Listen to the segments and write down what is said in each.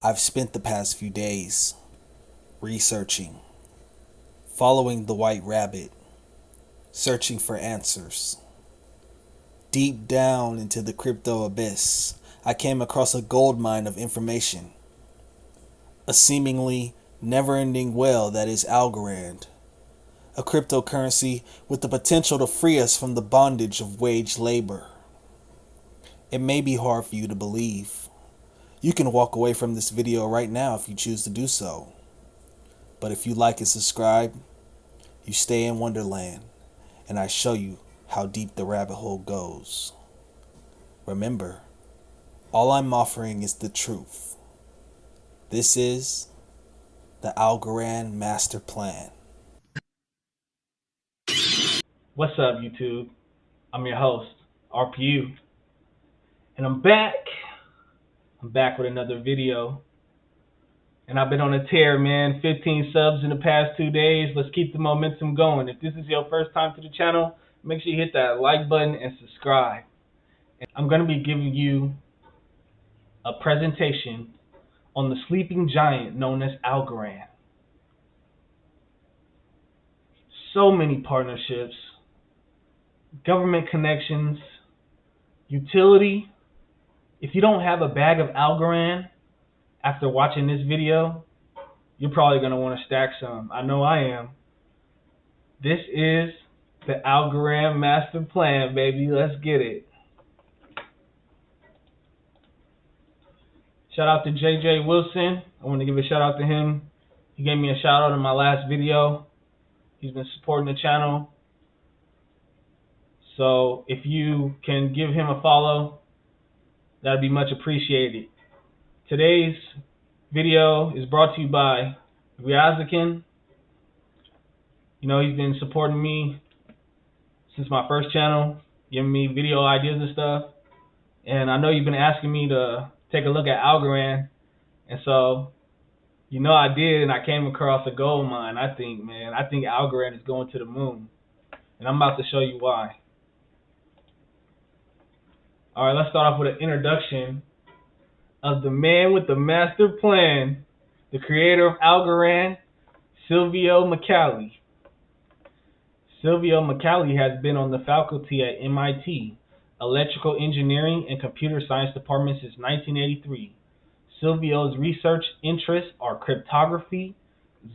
I've spent the past few days researching, following the white rabbit, searching for answers. Deep down into the crypto abyss, I came across a goldmine of information. A seemingly never-ending well that is Algorand, a cryptocurrency with the potential to free us from the bondage of wage labor. It may be hard for you to believe. You can walk away from this video right now if you choose to do so. But if you like and subscribe, you stay in Wonderland, and I show you how deep the rabbit hole goes. Remember, all I'm offering is the truth. This is the Algorand Master Plan. What's up, YouTube? I'm your host, RPU, and I'm back. I'm back with another video, and I've been on a tear, man. 15 subs in the past 2 days. Let's keep the momentum going. If this is your first time to the channel, make sure you hit that like button and subscribe. I'm going to be giving you a presentation on the sleeping giant known as Algorand. So many partnerships, government connections, utility. If you don't have a bag of Algorand after watching this video, you're probably going to want to stack some. I know I am. This is the Algorand Master Plan, baby. Let's get it. Shout out to JJ Wilson. I want to give a shout out to him. He gave me a shout out in my last video. He's been supporting the channel. So if you can give him a follow, that'd be much appreciated. Today's video is brought to you by Ryazakin. You know, he's been supporting me since my first channel, giving me video ideas and stuff. And I know you've been asking me to take a look at Algorand. And so, you know I did, and I came across a gold mine. I think Algorand is going to the moon. And I'm about to show you why. All right, let's start off with an introduction of the man with the master plan, the creator of Algorand, Silvio Micali. Silvio Micali has been on the faculty at MIT, Electrical Engineering and Computer Science Department since 1983. Silvio's research interests are cryptography,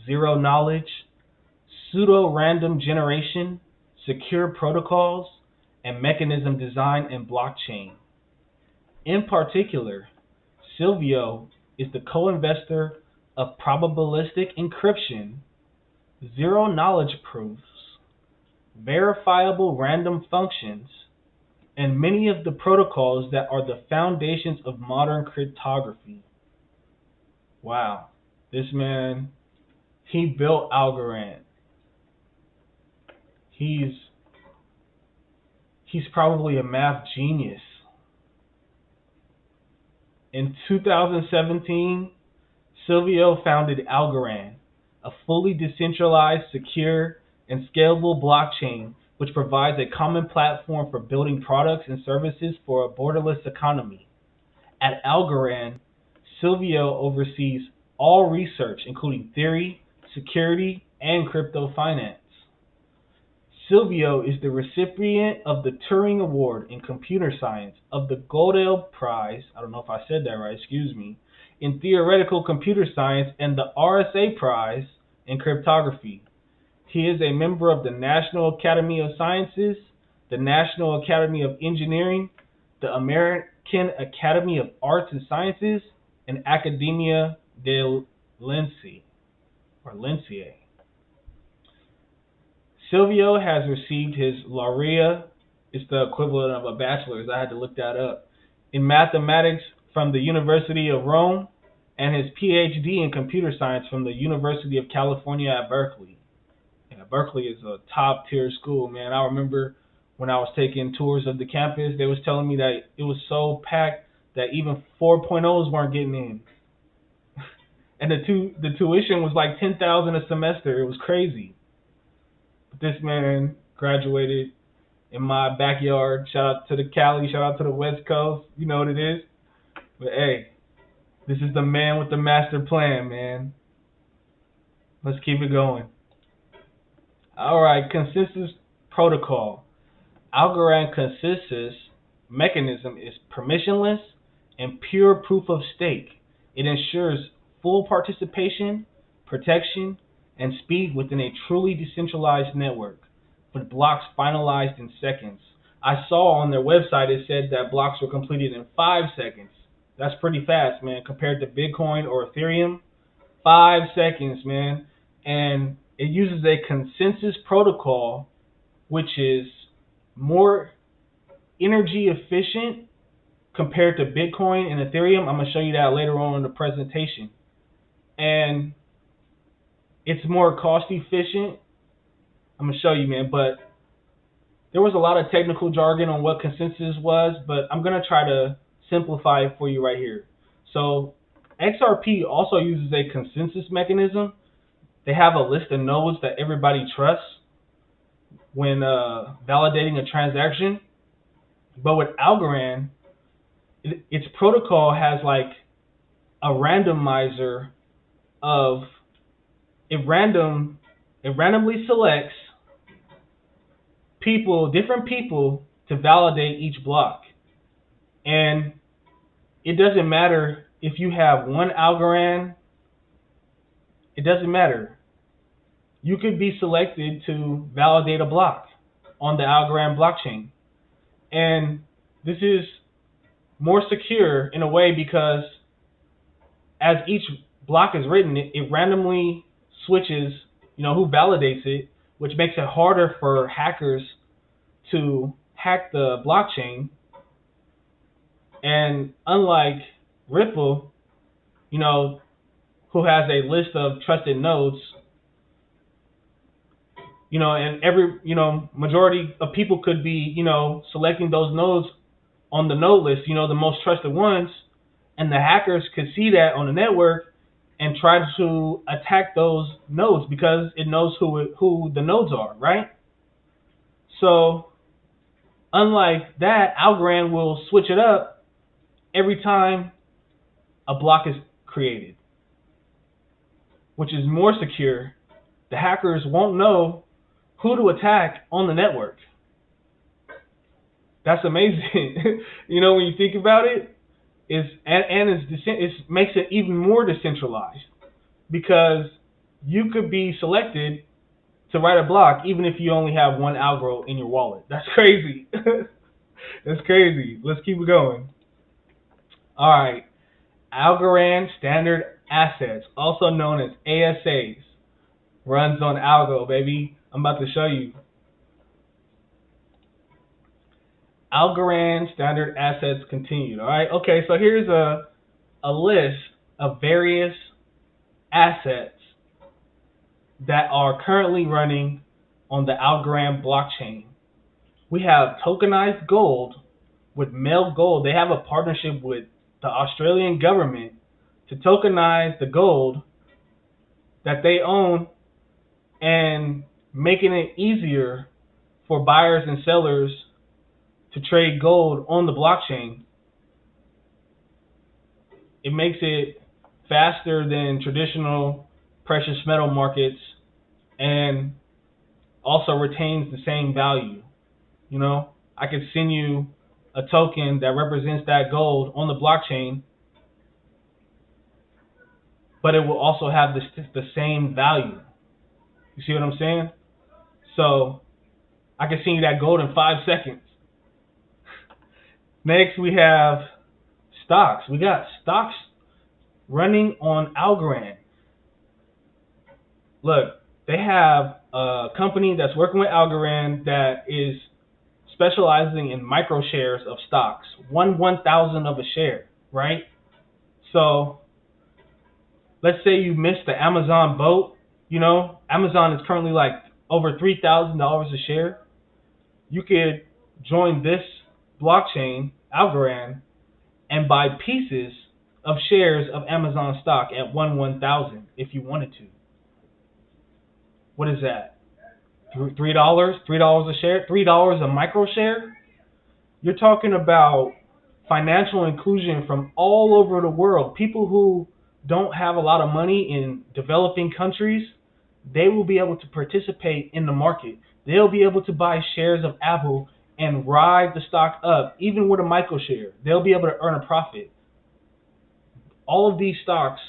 zero knowledge, pseudo-random generation, secure protocols, and mechanism design and blockchain. In particular, Silvio is the co-investor of probabilistic encryption, zero-knowledge proofs, verifiable random functions, and many of the protocols that are the foundations of modern cryptography. Wow, this man, he built Algorand. He's probably a math genius. In 2017, Silvio founded Algorand, a fully decentralized, secure, and scalable blockchain which provides a common platform for building products and services for a borderless economy. At Algorand, Silvio oversees all research, including theory, security, and crypto finance. Silvio is the recipient of the Turing Award in Computer Science, of the Gödel Prize, I don't know if I said that right, excuse me, in Theoretical Computer Science, and the RSA Prize in Cryptography. He is a member of the National Academy of Sciences, the National Academy of Engineering, the American Academy of Arts and Sciences, and Academia de Lincei, or Lincei. Silvio has received his laurea, it's the equivalent of a bachelor's, I had to look that up, in mathematics from the University of Rome, and his PhD in computer science from the University of California at Berkeley. Yeah, Berkeley is a top tier school, man. I remember when I was taking tours of the campus, they was telling me that it was so packed that even 4.0s weren't getting in. And the tuition was like $10,000 a semester. It was crazy. But this man graduated in my backyard. Shout out to the Cali, shout out to the West Coast. You know what it is. But hey, This is the man with the master plan, man. Let's keep it going. All right, consensus protocol. Algorand consensus mechanism is permissionless and pure proof of stake. It ensures full participation, protection, and speed within a truly decentralized network, with blocks finalized in seconds. I saw on their website it said that blocks were completed in 5 seconds. That's pretty fast, man, compared to Bitcoin or Ethereum. 5 seconds, man. And it uses a consensus protocol, which is more energy efficient compared to Bitcoin and Ethereum. I'm going to show you that later on in the presentation. And it's more cost efficient. I'm going to show you, man. But there was a lot of technical jargon on what consensus was, but I'm going to try to simplify it for you right here. So XRP also uses a consensus mechanism. They have a list of nodes that everybody trusts when validating a transaction. But with Algorand, its protocol has like a randomizer of it randomly selects different people to validate each block. And it doesn't matter if you have one Algorand, it doesn't matter. You could be selected to validate a block on the Algorand blockchain. And this is more secure in a way because as each block is written, it randomly switches, who validates it, which makes it harder for hackers to hack the blockchain. And unlike Ripple, who has a list of trusted nodes, and every, majority of people could be, selecting those nodes on the node list, the most trusted ones, and the hackers could see that on the network and try to attack those nodes because it knows who the nodes are, right? So, unlike that, Algorand will switch it up every time a block is created, which is more secure. The hackers won't know who to attack on the network. That's amazing. When you think about it, it makes it even more decentralized because you could be selected to write a block even if you only have one algo in your wallet. That's crazy. That's crazy. Let's keep it going. All right. Algorand Standard Assets, also known as ASAs, runs on ALGO, baby. I'm about to show you. Algorand Standard Assets continued. All right. Okay. So here's a list of various assets that are currently running on the Algorand blockchain. We have tokenized gold with Mel Gold. They have a partnership with the Australian government to tokenize the gold that they own and making it easier for buyers and sellers to trade gold on the blockchain. It makes it faster than traditional precious metal markets and also retains the same value. I could send you a token that represents that gold on the blockchain, but it will also have the same value. You see what I'm saying? So I can send you that gold in 5 seconds. Next, we have stocks. We got stocks running on Algorand. Look, they have a company that's working with Algorand that is specializing in micro shares of stocks, 1/1000 of a share, right? So let's say you missed the Amazon boat. Amazon is currently like over $3,000 a share. You could join this blockchain, Algorand, and buy pieces of shares of Amazon stock at 1/1000 if you wanted to. What is that? $3 a share? $3 a micro share? You're talking about financial inclusion from all over the world. People who don't have a lot of money in developing countries, they will be able to participate in the market. They'll be able to buy shares of Apple and ride the stock up, even with a micro share. They'll be able to earn a profit. All of these stocks,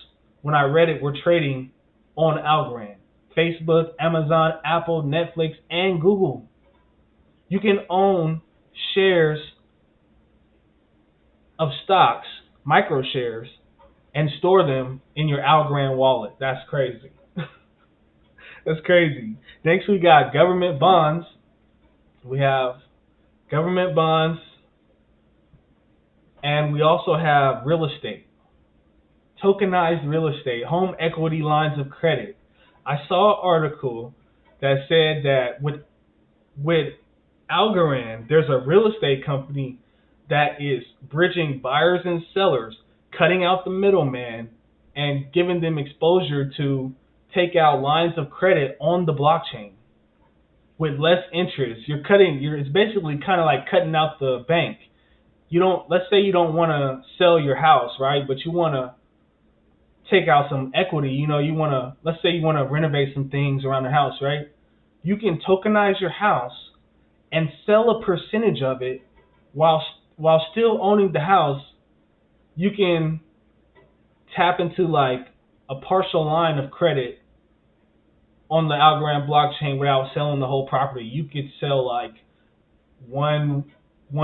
when I read it, were trading on Algorand. Facebook, Amazon, Apple, Netflix, and Google. You can own shares of stocks, micro shares, and store them in your Algorand wallet. That's crazy. That's crazy. Next, we got government bonds. We have government bonds, and we also have real estate, tokenized real estate, home equity lines of credit. I saw an article that said that with Algorand, there's a real estate company that is bridging buyers and sellers, cutting out the middleman, and giving them exposure to take out lines of credit on the blockchain with less interest. It's basically kind of like cutting out the bank. Let's say you don't want to sell your house, right? But you want to take out some equity. Let's say you want to renovate some things around the house, right? You can tokenize your house and sell a percentage of it while still owning the house. You can tap into like a partial line of credit on the Algorand blockchain without selling the whole property. You could sell like one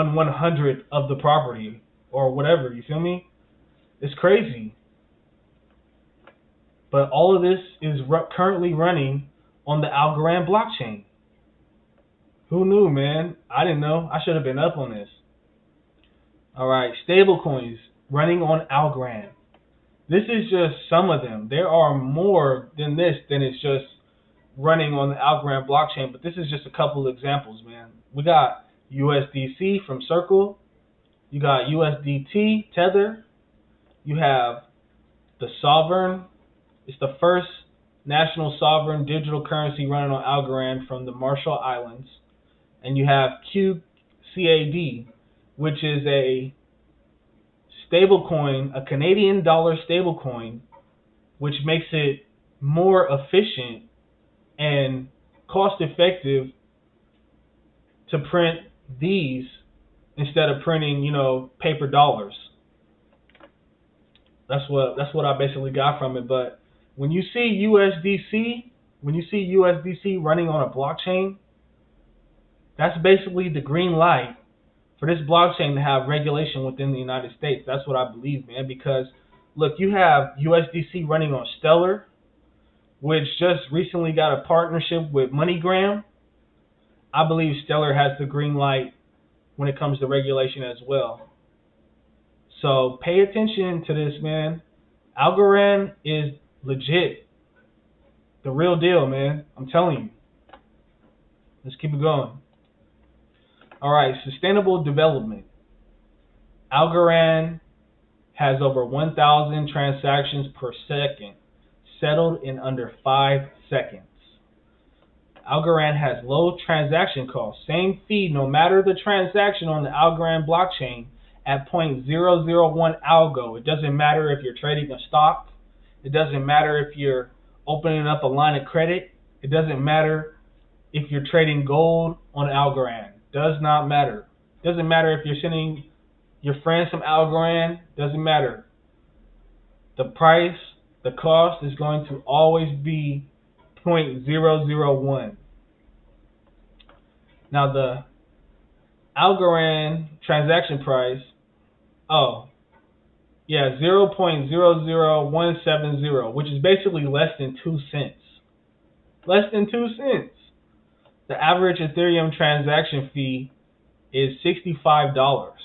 hundredth of the property or whatever. You feel me? It's crazy. But all of this is currently running on the Algorand blockchain. Who knew, man? I didn't know. I should have been up on this. All right, stablecoins running on Algorand. This is just some of them. There are more than this, than it's just running on the Algorand blockchain, but this is just a couple of examples, man. We got USDC from Circle. You got USDT, Tether. You have the Sovereign. It's the first national sovereign digital currency running on Algorand from the Marshall Islands. And you have QCAD, which is a stablecoin, a Canadian dollar stablecoin, which makes it more efficient and cost effective to print these instead of printing, paper dollars. That's what I basically got from it. But when you see USDC running on a blockchain, that's basically the green light for this blockchain to have regulation within the United States. That's what I believe, man. Because look, you have USDC running on Stellar, which just recently got a partnership with MoneyGram. I believe Stellar has the green light when it comes to regulation as well. So pay attention to this, man. Algorand is legit. The real deal, man. I'm telling you. Let's keep it going. All right, sustainable development. Algorand has over 1,000 transactions per second, settled in under 5 seconds. Algorand has low transaction costs. Same fee no matter the transaction on the Algorand blockchain at 0.001 ALGO. It doesn't matter if you're trading a stock. It doesn't matter if you're opening up a line of credit. It doesn't matter if you're trading gold on Algorand. Does not matter. Doesn't matter if you're sending your friends some Algorand. Doesn't matter. The price, the cost is going to always be 0.001. Now the Algorand transaction price, 0.00170, which is basically less than 2 cents. Less than 2 cents. The average Ethereum transaction fee is $65.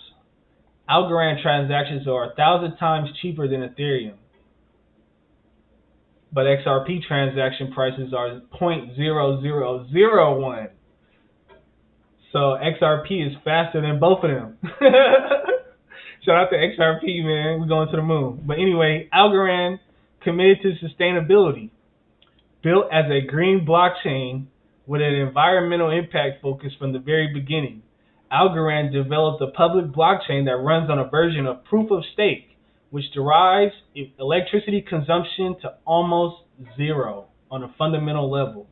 Algorand transactions are 1,000 times cheaper than Ethereum. But XRP transaction prices are 0.0001. So XRP is faster than both of them. Shout out to XRP, man. We're going to the moon. But anyway, Algorand committed to sustainability. Built as a green blockchain with an environmental impact focus from the very beginning. Algorand developed a public blockchain that runs on a version of proof of stake, which derives electricity consumption to almost zero on a fundamental level.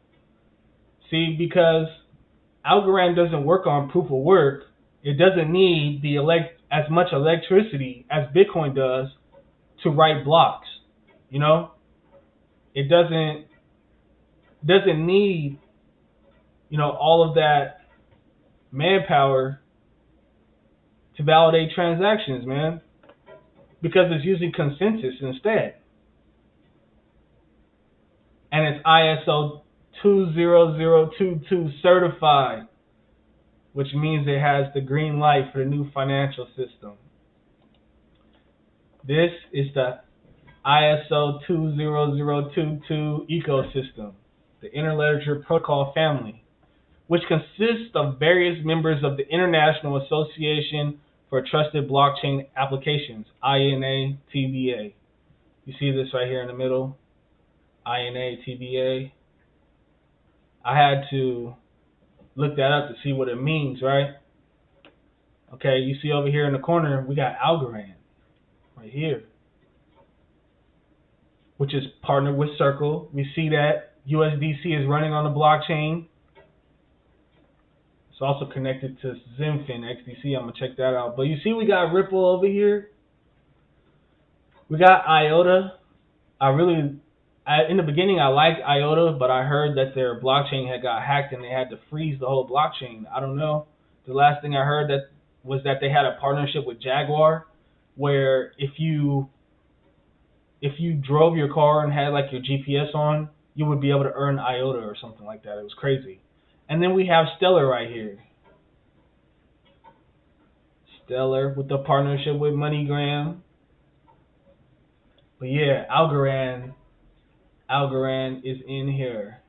See, because Algorand doesn't work on proof of work, it doesn't need as much electricity as Bitcoin does to write blocks. You know, it doesn't need all of that manpower to validate transactions, man, because it's using consensus instead, and it's ISO 20022 certified, which means it has the green light for the new financial system. This is the ISO 20022 ecosystem, the Interledger Protocol family, which consists of various members of the International Association for Trusted Blockchain Applications, INA-TBA. You see this right here in the middle, INA-TBA. I had to look that up to see what it means, right? Okay, you see over here in the corner, we got Algorand right here, which is partnered with Circle. We see that USDC is running on the blockchain. It's also connected to Zenfin XDC. I'm going to check that out. But you see we got Ripple over here. We got IOTA. In the beginning, I liked IOTA, but I heard that their blockchain had got hacked and they had to freeze the whole blockchain. I don't know. The last thing I heard was that they had a partnership with Jaguar, where if you drove your car and had like your GPS on, you would be able to earn IOTA or something like that. It was crazy. And then we have Stellar right here. Stellar with the partnership with MoneyGram. But yeah, Algorand is in here.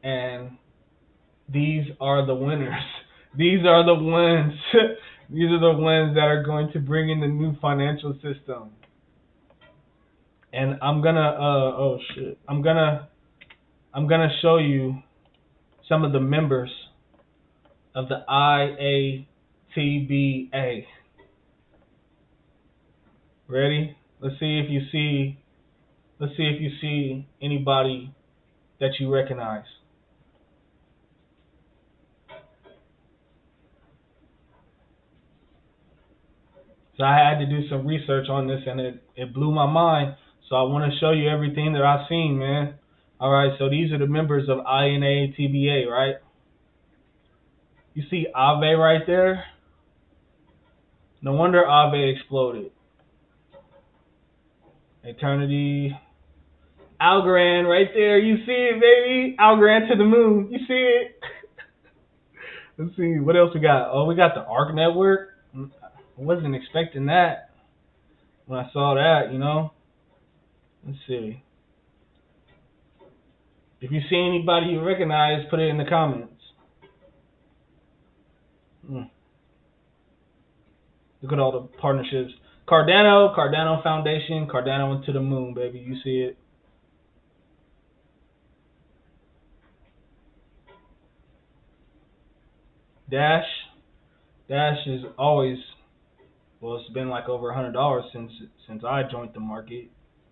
And these are the winners. These are the ones. These are the ones that are going to bring in the new financial system. And I'm gonna I'm gonna show you some of the members of the IATBA. Ready? Let's see if you see anybody that you recognize. So I had to do some research on this, and it blew my mind. So I want to show you everything that I've seen, man. All right, so these are the members of INA-TBA, right? You see Aave right there? No wonder Aave exploded. Eternity. Algorand right there. You see it, baby. Algorand to the moon. You see it? Let's see. What else we got? Oh, we got the ARC network. I wasn't expecting that when I saw that, Let's see. If you see anybody you recognize, put it in the comments. Look at all the partnerships. Cardano Foundation, Cardano to the moon, baby. You see it. Dash is always, well, it's been like over $100 since I joined the market.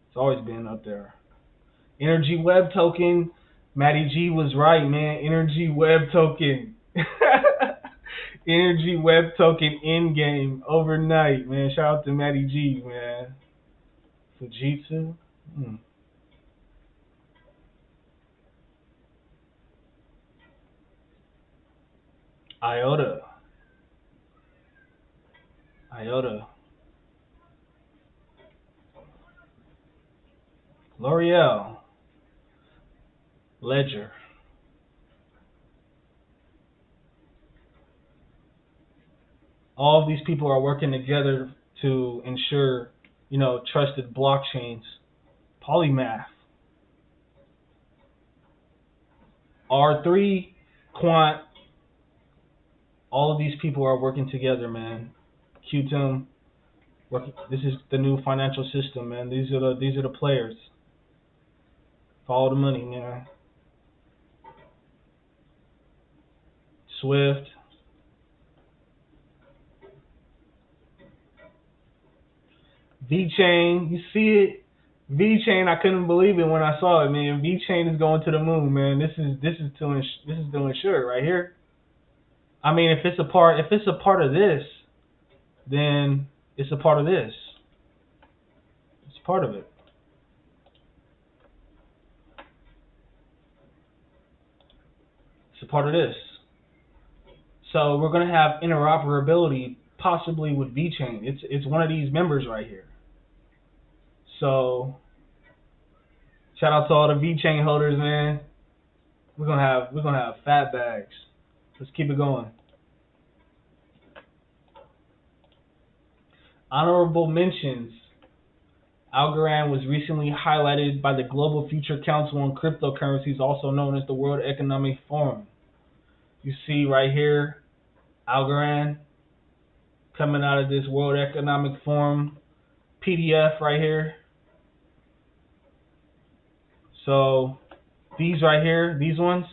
It's always been up there. Energy Web Token, Matty G was right, man. Energy Web Token. Energy Web Token in game overnight, man. Shout out to Matty G, man. Fujitsu. IOTA. L'Oreal. Ledger. All of these people are working together to ensure, trusted blockchains. Polymath. R3, Quant. All of these people are working together, man. Qtum. This is the new financial system, man. These are the players. Follow the money, man. Swift. V-Chain, you see it? V-Chain, I couldn't believe it when I saw it, man. V-Chain is going to the moon, man. This is doing sure right here. I mean, if it's a part of this, then it's a part of this. It's part of it. It's a part of this. So we're gonna have interoperability possibly with VeChain. It's one of these members right here. So shout out to all the VeChain holders, man. We're gonna have fat bags. Let's keep it going. Honorable mentions. Algorand was recently highlighted by the Global Future Council on Cryptocurrencies, also known as the World Economic Forum. You see right here, Algorand coming out of this World Economic Forum PDF right here. So these right here, these ones,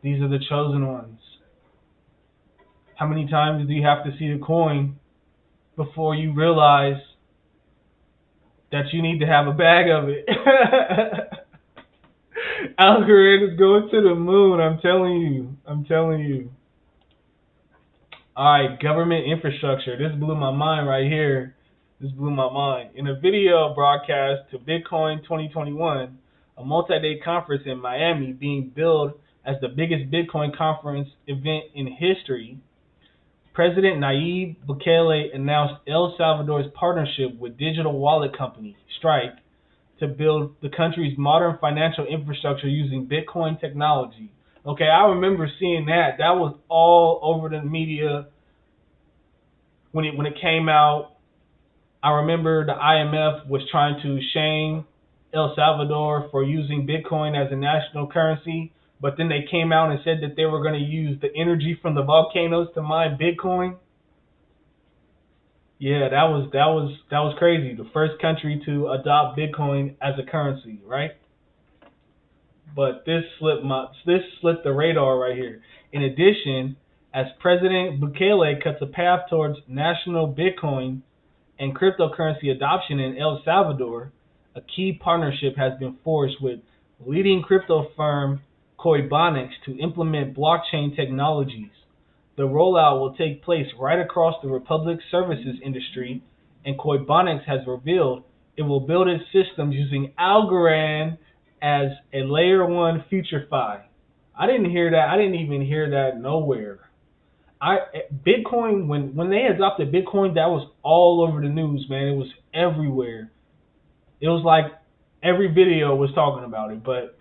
these are the chosen ones. How many times do you have to see the coin before you realize that you need to have a bag of it? Algorand is going to the moon, I'm telling you. Alright, government infrastructure. This blew my mind right here. This blew my mind. In a video broadcast to Bitcoin 2021, a multi-day conference in Miami being billed as the biggest Bitcoin conference event in history, President Nayib Bukele announced El Salvador's partnership with digital wallet company Strike to build the country's modern financial infrastructure using Bitcoin technology. Okay, I remember seeing that. That was all over the media when it came out. I remember the IMF was trying to shame El Salvador for using Bitcoin as a national currency, but then they came out and said that they were going to use the energy from the volcanoes to mine Bitcoin. Yeah, that was crazy. The first country to adopt Bitcoin as a currency, right? But this slipped the radar right here. In addition, as President Bukele cuts a path towards national Bitcoin and cryptocurrency adoption in El Salvador, a key partnership has been forged with leading crypto firm Coinbonics to implement blockchain technologies. The rollout will take place right across the republic's services industry, and Coinbonics has revealed it will build its systems using Algorand as a layer 1 future fi. I didn't hear that. I didn't even hear that nowhere. Bitcoin, when they adopted Bitcoin, that was all over the news, man. It was everywhere. It was like every video was talking about it, but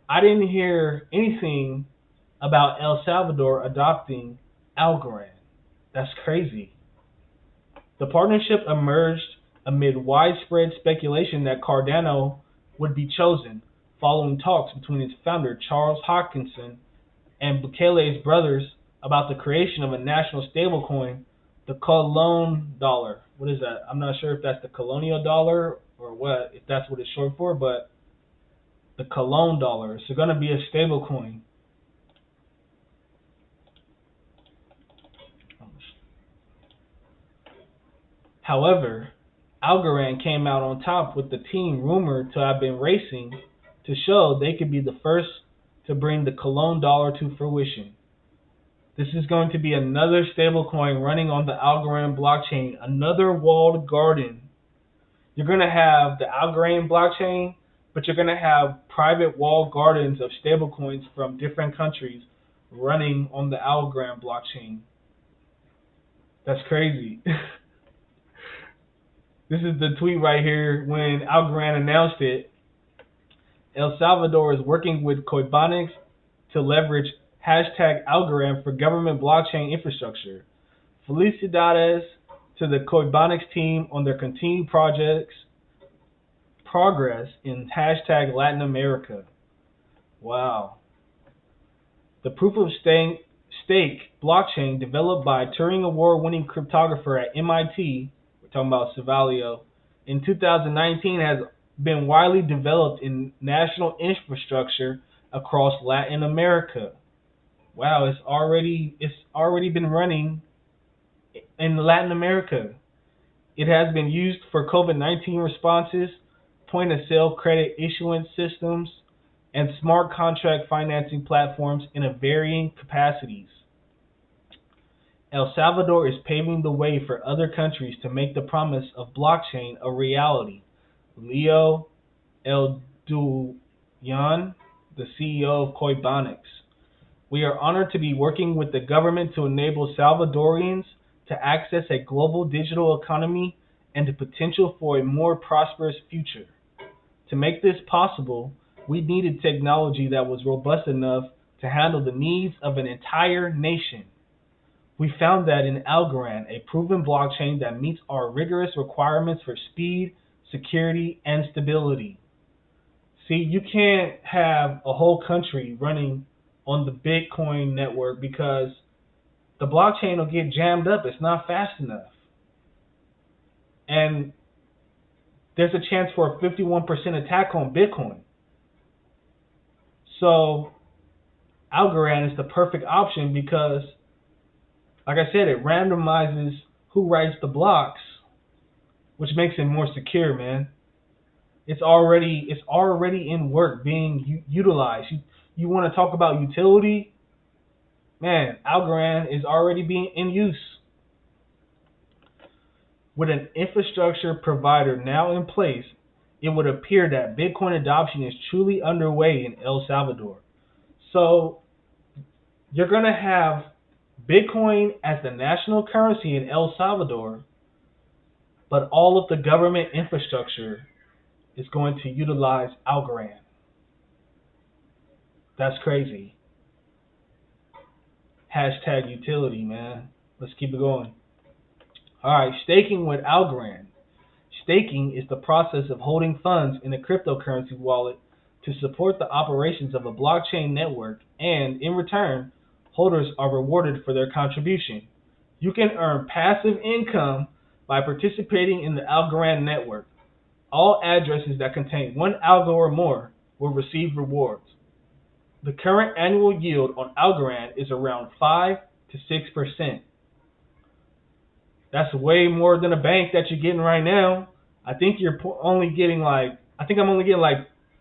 I didn't hear anything about El Salvador adopting Algorand. That's crazy. The partnership emerged amid widespread speculation that Cardano would be chosen, following talks between its founder, Charles Hoskinson, and Bukele's brothers about the creation of a national stablecoin, the Cologne dollar. What is that? I'm not sure if that's the colonial dollar or what, if that's what it's short for, but the Cologne dollar. It's going to be a stablecoin. However, Algorand came out on top with the team rumored to have been racing to show they could be the first to bring the Cologne dollar to fruition. This is going to be another stablecoin running on the Algorand blockchain, another walled garden. You're going to have the Algorand blockchain, but you're going to have private walled gardens of stablecoins from different countries running on the Algorand blockchain. That's crazy. This is the tweet right here when Algorand announced it. El Salvador is working with Coinbonics to leverage #Algorand for government blockchain infrastructure. Felicidades to the Coinbonics team on their continued progress in #Latin America. Wow. The proof of stake blockchain developed by Turing Award-winning cryptographer at MIT, we're talking about Salvador, in 2019 has been widely developed in national infrastructure across Latin America. Wow, it's already been running in Latin America. It has been used for COVID-19 responses, point-of-sale credit issuance systems, and smart contract financing platforms in a varying capacities. El Salvador is paving the way for other countries to make the promise of blockchain a reality. Leo El Duyan, the CEO of Coibonics. We are honored to be working with the government to enable Salvadorians to access a global digital economy and the potential for a more prosperous future. To make this possible, we needed technology that was robust enough to handle the needs of an entire nation. We found that in Algorand, a proven blockchain that meets our rigorous requirements for speed, security, and stability. See, you can't have a whole country running on the Bitcoin network because the blockchain will get jammed up. It's not fast enough. And there's a chance for a 51% attack on Bitcoin. So Algorand is the perfect option because, like I said, it randomizes who writes the blocks, which makes it more secure, man. It's already in work, being utilized. You want to talk about utility? Man, Algorand is already being in use. With an infrastructure provider now in place, it would appear that Bitcoin adoption is truly underway in El Salvador. So you're going to have Bitcoin as the national currency in El Salvador, but all of the government infrastructure is going to utilize Algorand. That's crazy. Hashtag utility, man. Let's keep it going. All right, staking with Algorand. Staking is the process of holding funds in a cryptocurrency wallet to support the operations of a blockchain network, and in return, holders are rewarded for their contribution. You can earn passive income by participating in the Algorand network. All addresses that contain one algo or more will receive rewards. The current annual yield on Algorand is around 5 to 6%. That's way more than a bank that you're getting right now. I think I'm only getting like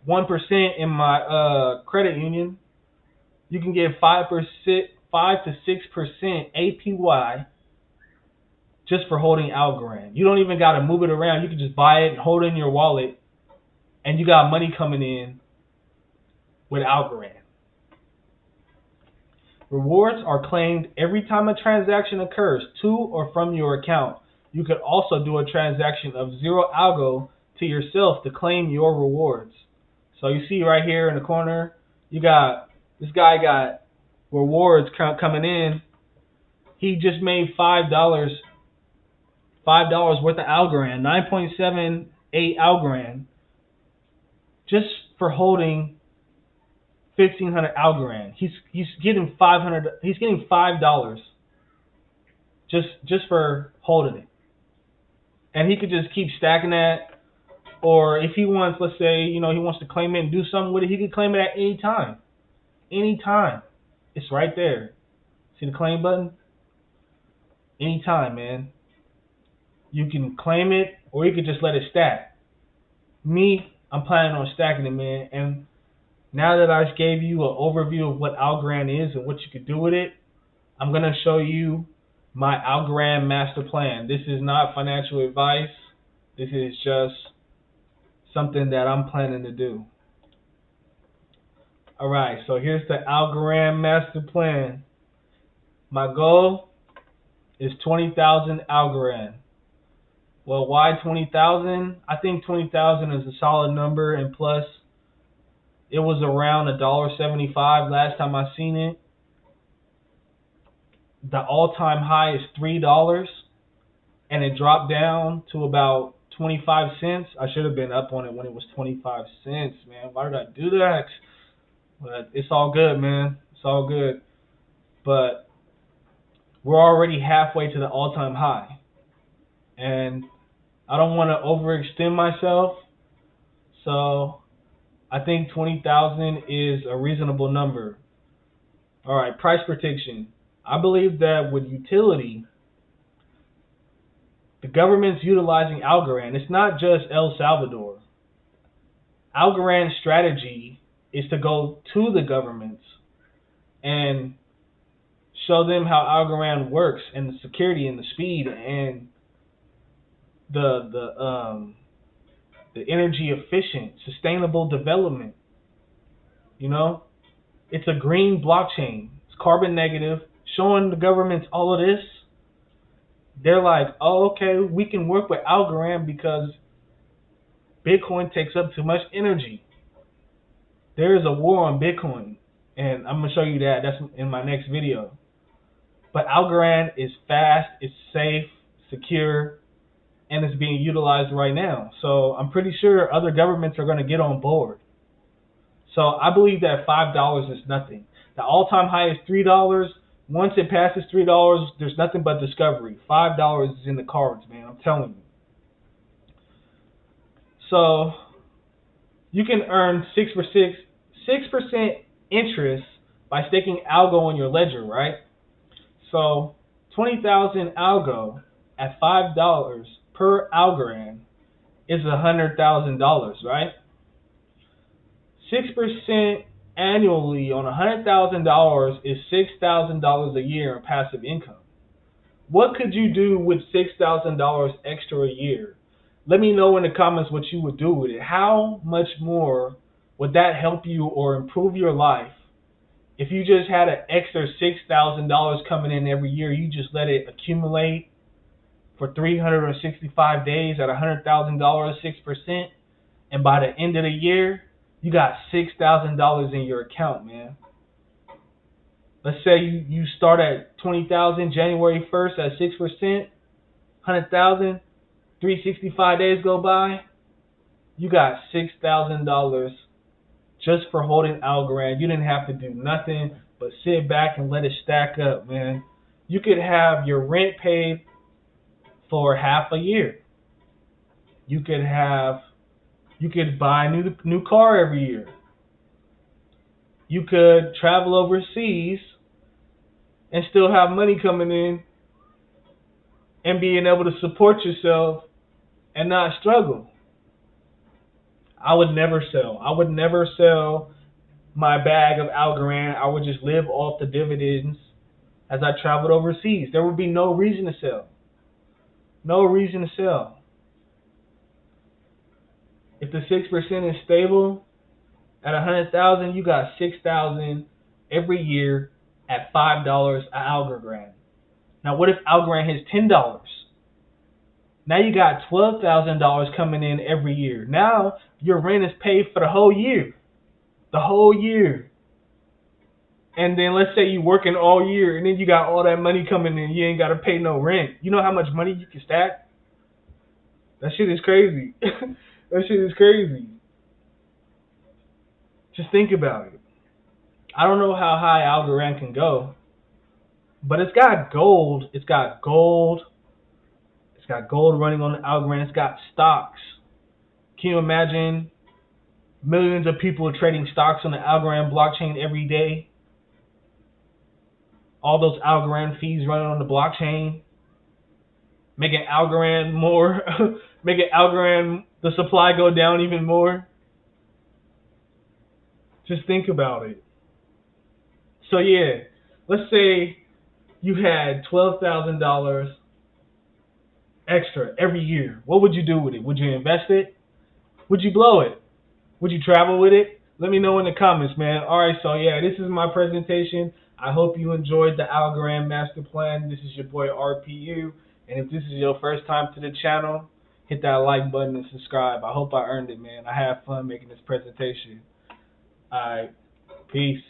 1% in my credit union. You can get 5 to 6% APY just for holding Algorand. You don't even got to move it around. You can just buy it and hold it in your wallet, and you got money coming in with Algorand. Rewards are claimed every time a transaction occurs to or from your account. You could also do a transaction of 0 ALGO to yourself to claim your rewards. So you see right here in the corner, you got this guy got rewards coming in. He just made $5 worth of Algorand, 9.78 Algorand, just for holding 1,500 Algorand. He's getting $500. He's getting $5 just for holding it, and he could just keep stacking that. Or if he wants, let's say, he wants to claim it and do something with it, he could claim it at any time. Anytime, it's right there. See the claim button? Anytime, man. You can claim it, or you could just let it stack. Me, I'm planning on stacking it, man, and now that I just gave you an overview of what Algorand is and what you could do with it, I'm going to show you my Algorand master plan. This is not financial advice. This is just something that I'm planning to do. All right, so here's the Algorand master plan. My goal is 20,000 Algorand. Well, why 20,000? I think 20,000 is a solid number, and plus, it was around $1.75 last time I seen it. The all-time high is $3, and it dropped down to about 25 cents. I should have been up on it when it was 25 cents, man. Why did I do that? But it's all good, man. It's all good. But we're already halfway to the all-time high, and I don't want to overextend myself, so I think 20,000 is a reasonable number. All right, price prediction. I believe that with utility, The government's utilizing Algorand. It's not just El Salvador. Algorand's strategy is to go to the governments and show them how Algorand works and the security and the speed and the energy efficient, sustainable development. You know, it's a green blockchain. It's carbon negative, showing the governments all of this. They're like, oh, okay, we can work with Algorand because Bitcoin takes up too much energy. There is a war on Bitcoin, and I'm going to show you that. That's in my next video. But Algorand is fast, it's safe, secure, and it's being utilized right now. So I'm pretty sure other governments are going to get on board. So I believe that $5 is nothing. The all-time high is $3. Once it passes $3, there's nothing but discovery. $5 is in the cards, man. I'm telling you. So you can earn 6% interest by staking ALGO on your ledger, right? So 20,000 ALGO at $5 per Algorand is $100,000, right? 6% annually on $100,000 is $6,000 a year in passive income. What could you do with $6,000 extra a year? Let me know in the comments what you would do with it. How much more would that help you or improve your life if you just had an extra $6,000 coming in every year? You just let it accumulate for 365 days at $100,000, 6%, and by the end of the year, you got $6,000 in your account, man. Let's say you start at 20,000 January 1st at 6%, 100,000, 365 days go by, you got $6,000 just for holding Algorand. You didn't have to do nothing but sit back and let it stack up, man. You could have your rent paid for half a year. You could buy a new car every year. You could travel overseas and still have money coming in and being able to support yourself and not struggle. I would never sell. I would never sell my bag of Algorand. I would just live off the dividends as I traveled overseas. There would be no reason to sell. No reason to sell. If the 6% is stable at 100,000, you got 6,000 every year at $5 a Algorand. Now, what if Algorand hits $10? Now you got $12,000 coming in every year. Now your rent is paid for the whole year. The whole year. And then let's say you're working all year and then you got all that money coming in. You ain't got to pay no rent. You know how much money you can stack? That shit is crazy. That shit is crazy. Just think about it. I don't know how high Algorand can go, but it's got gold. It's got gold. It's got gold running on the Algorand. It's got stocks. Can you imagine millions of people trading stocks on the Algorand blockchain every day? All those Algorand fees running on the blockchain, making Algorand more, making Algorand the supply go down even more. Just think about it. So yeah, let's say you had $12,000 extra every year. What would you do with it? Would you invest it? Would you blow it? Would you travel with it? Let me know in the comments, man. Alright, so yeah, this is my presentation. I hope you enjoyed the Algorand master plan. This is your boy RPU. And if this is your first time to the channel, hit that like button and subscribe. I hope I earned it, man. I had fun making this presentation. Alright, peace.